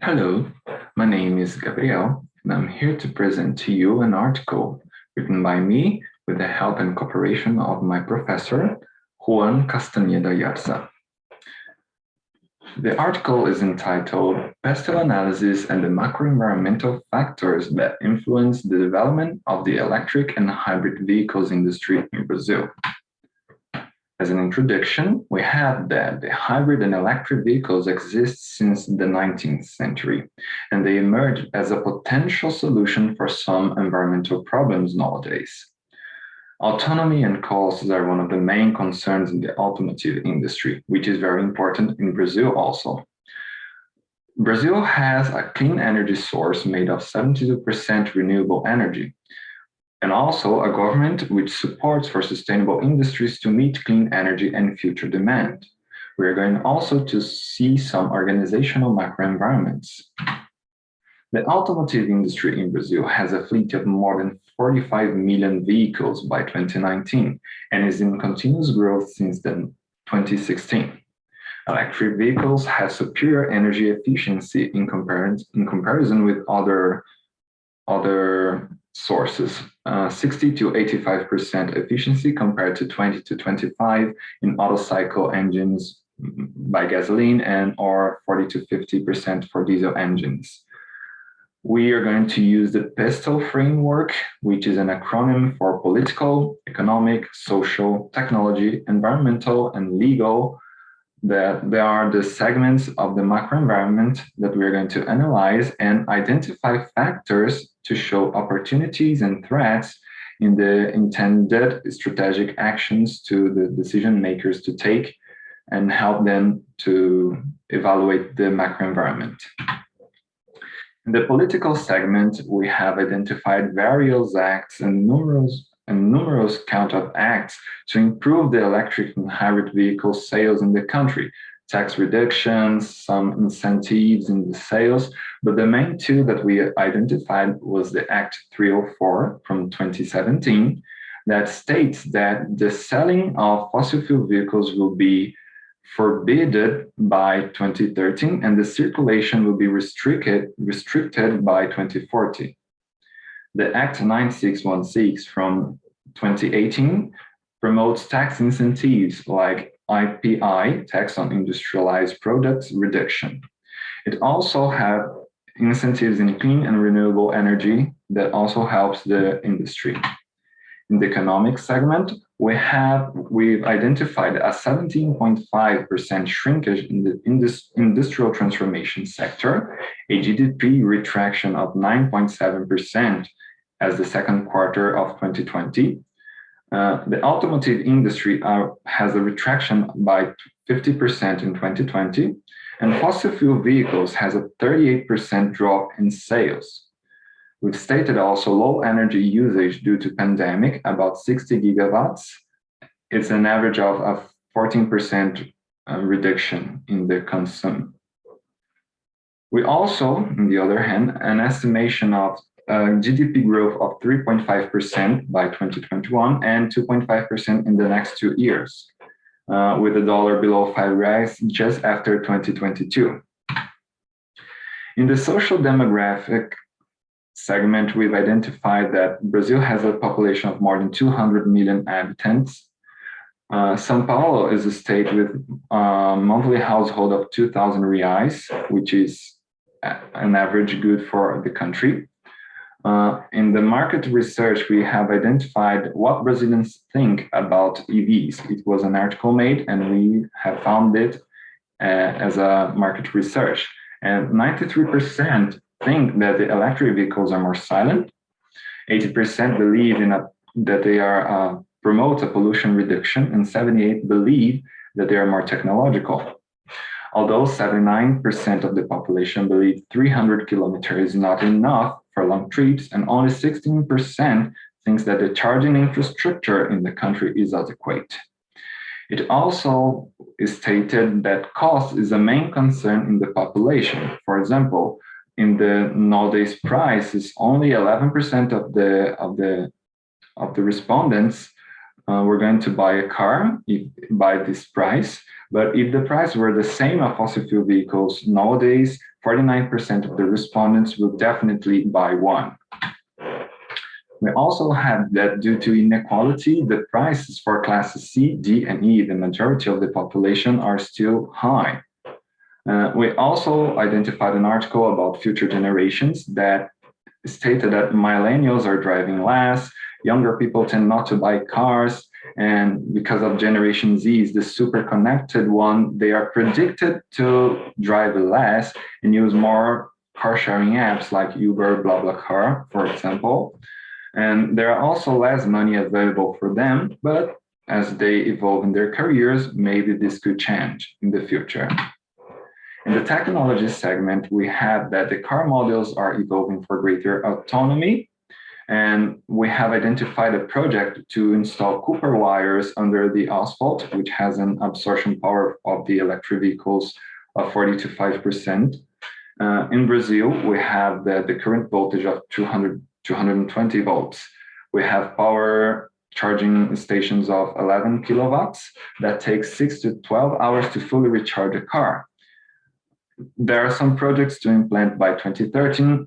Hello, my name is Gabriel, and I'm here to present to you an article written by me with the help and cooperation of my professor, Juan Castañeda Yarza. The article is entitled Pestle Analysis and the Macroenvironmental Factors that Influence the Development of the Electric and Hybrid Vehicles Industry in Brazil. As an introduction, we have that the hybrid and electric vehicles exist since the 19th century, and they emerged as a potential solution for some environmental problems nowadays. Autonomy and costs are one of the main concerns in the automotive industry, which is very important in Brazil also. Brazil has a clean energy source made of 72% renewable energy, and also a government which supports for sustainable industries to meet clean energy and future demand. We are going also to see some organizational macroenvironments. The automotive industry in Brazil has a fleet of more than 45 million vehicles by 2019 and is in continuous growth since then, 2016. Electric vehicles have superior energy efficiency in comparison with other sources, 60 to 85% efficiency compared to 20 to 25 in auto cycle engines by gasoline and or 40 to 50% for diesel engines. We are going to use the PESTLE framework, which is an acronym for political, economic, social, technology, environmental, and legal. That there are the segments of the macroenvironment that we're going to analyze and identify factors to show opportunities and threats in the intended strategic actions to the decision makers to take and help them to evaluate the macroenvironment. In the political segment, we have identified various acts and numerous count of acts to improve the electric and hybrid vehicle sales in the country, tax reductions, some incentives in the sales, but the main two that we identified was the Act 304 from 2017 that states that the selling of fossil fuel vehicles will be forbidden by 2013 and the circulation will be restricted by 2040. The Act 9616 from 2018 promotes tax incentives like IPI, tax on industrialized products reduction. It also has incentives in clean and renewable energy that also helps the industry. In the economic segment, we've identified a 17.5% shrinkage in the industrial transformation sector, a GDP retraction of 9.7% as the second quarter of 2020. The automotive industry has a retraction by 50% in 2020, and fossil fuel vehicles has a 38% drop in sales. We've stated also low energy usage due to pandemic, about 60 gigawatts. It's an average of a 14% reduction in the consumption. We also, on the other hand, an estimation of GDP growth of 3.5% by 2021 and 2.5% in the next 2 years, with the dollar below 5 reais just after 2022. In the social demographic segment, we've identified that Brazil has a population of more than 200 million inhabitants. São Paulo is a state with a monthly household of 2,000 reais, which is an average good for the country. In the market research, we have identified what Brazilians think about EVs. It was an article made, and we have found it as a market research. And 93% think that the electric vehicles are more silent. 80% believe that they are promote a pollution reduction, and 78% believe that they are more technological. Although 79% of the population believe 300 kilometers is not enough for long trips, and only 16% thinks that the charging infrastructure in the country is adequate. It also is stated that cost is a main concern in the population. For example, in the nowadays price is only 11% of the respondents we're going to buy a car by this price. But if the price were the same of fossil fuel vehicles nowadays, 49% of the respondents will definitely buy one. We also have that due to inequality, the prices for classes C, D, and E, the majority of the population, are still high. We also identified an article about future generations that stated that millennials are driving less, younger people tend not to buy cars, and because of Generation Z is the super connected one, they are predicted to drive less and use more car sharing apps like Uber, BlaBlaCar, for example. And there are also less money available for them, but as they evolve in their careers, maybe this could change in the future. In the technology segment, we have that the car models are evolving for greater autonomy, and we have identified a project to install Cooper wires under the asphalt, which has an absorption power of the electric vehicles of 40 to 5%. In Brazil, we have the current voltage of 220 volts. We have power charging stations of 11 kilowatts that takes 6 to 12 hours to fully recharge a car. There are some projects to implement by 2030,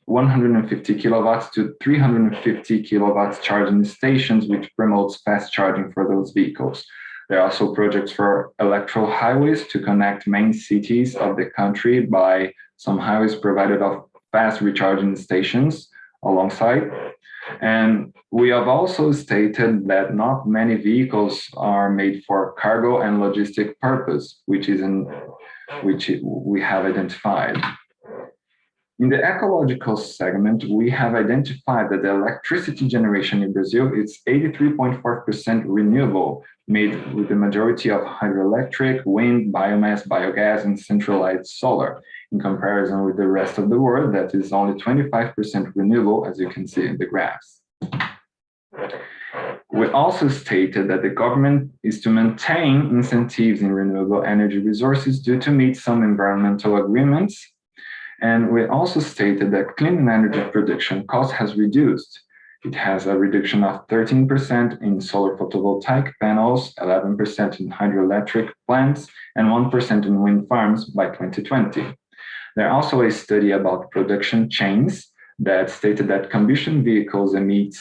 150 kilowatts to 350 kilowatts charging stations, which promotes fast charging for those vehicles. There are also projects for electro highways to connect main cities of the country by some highways provided of fast recharging stations alongside. And we have also stated that not many vehicles are made for cargo and logistic purpose, which we have identified. In the ecological segment, we have identified that the electricity generation in Brazil is 83.4% renewable, made with the majority of hydroelectric, wind, biomass, biogas, and centralized solar, in comparison with the rest of the world that is only 25% renewable, as you can see in the graphs. We also stated that the government is to maintain incentives in renewable energy resources due to meet some environmental agreements. And we also stated that clean energy production cost has reduced. It has a reduction of 13% in solar photovoltaic panels, 11% in hydroelectric plants, and 1% in wind farms by 2020. There's also a study about production chains that stated that combustion vehicles emit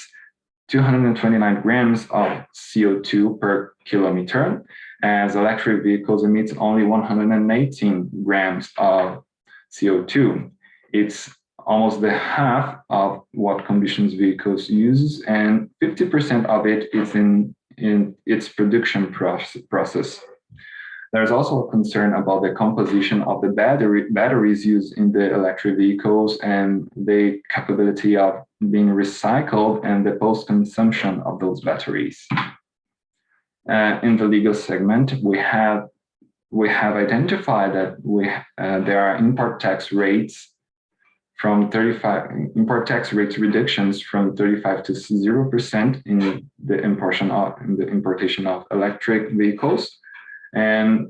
229 grams of CO2 per kilometer, as electric vehicles emit only 118 grams of CO2. It's almost the half of what combustion vehicles use, and 50% of it is in its production process. There's also a concern about the composition of the batteries used in the electric vehicles and the capability of being recycled and the post-consumption of those batteries. In the legal segment, we have identified that there are import tax rates reductions from 35 to 0% in the importation of electric vehicles, and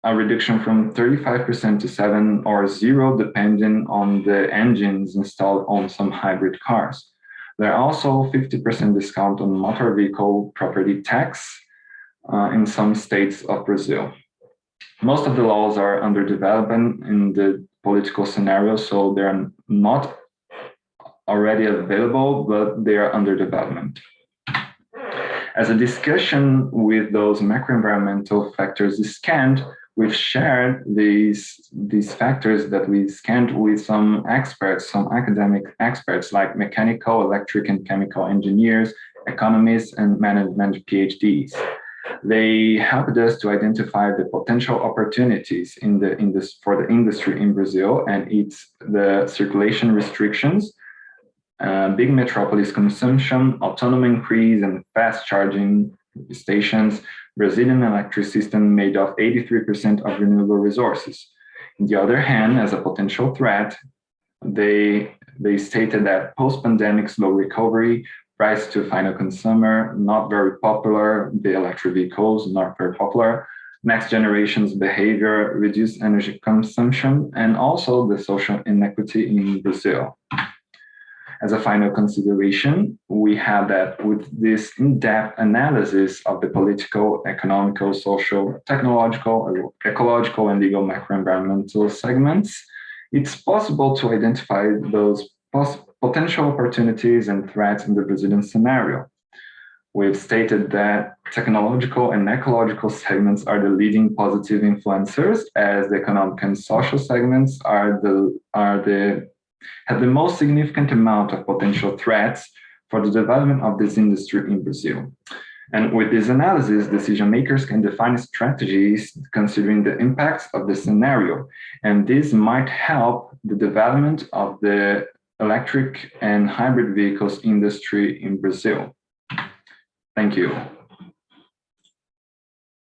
a reduction from 35% to 7 or 0, depending on the engines installed on some hybrid cars. There are also 50% discount on motor vehicle property tax in some states of Brazil. Most of the laws are under development in the political scenario, so they're not already available, but they are under development. As a discussion with those macroenvironmental factors is scanned, we've shared these factors that we scanned with some experts, some academic experts like mechanical, electric, and chemical engineers, economists, and management PhDs. They helped us to identify the potential opportunities for the industry in Brazil, and it's the circulation restrictions, big metropolis consumption, autonomy increase, and fast charging stations. Brazilian electric system made of 83% of renewable resources. On the other hand, as a potential threat, they stated that post-pandemic slow recovery, price to final consumer, not very popular, the electric vehicles, not very popular, next generation's behavior, reduced energy consumption, and also the social inequity in Brazil. As a final consideration, we have that with this in-depth analysis of the political, economical, social, technological, ecological, and legal macroenvironmental segments, it's possible to identify those potential opportunities and threats in the Brazilian scenario. We've stated that technological and ecological segments are the leading positive influencers, as the economic and social segments have the most significant amount of potential threats for the development of this industry in Brazil. And with this analysis, decision makers can define strategies considering the impacts of the scenario. And this might help the development of the electric and hybrid vehicles industry in Brazil. Thank you.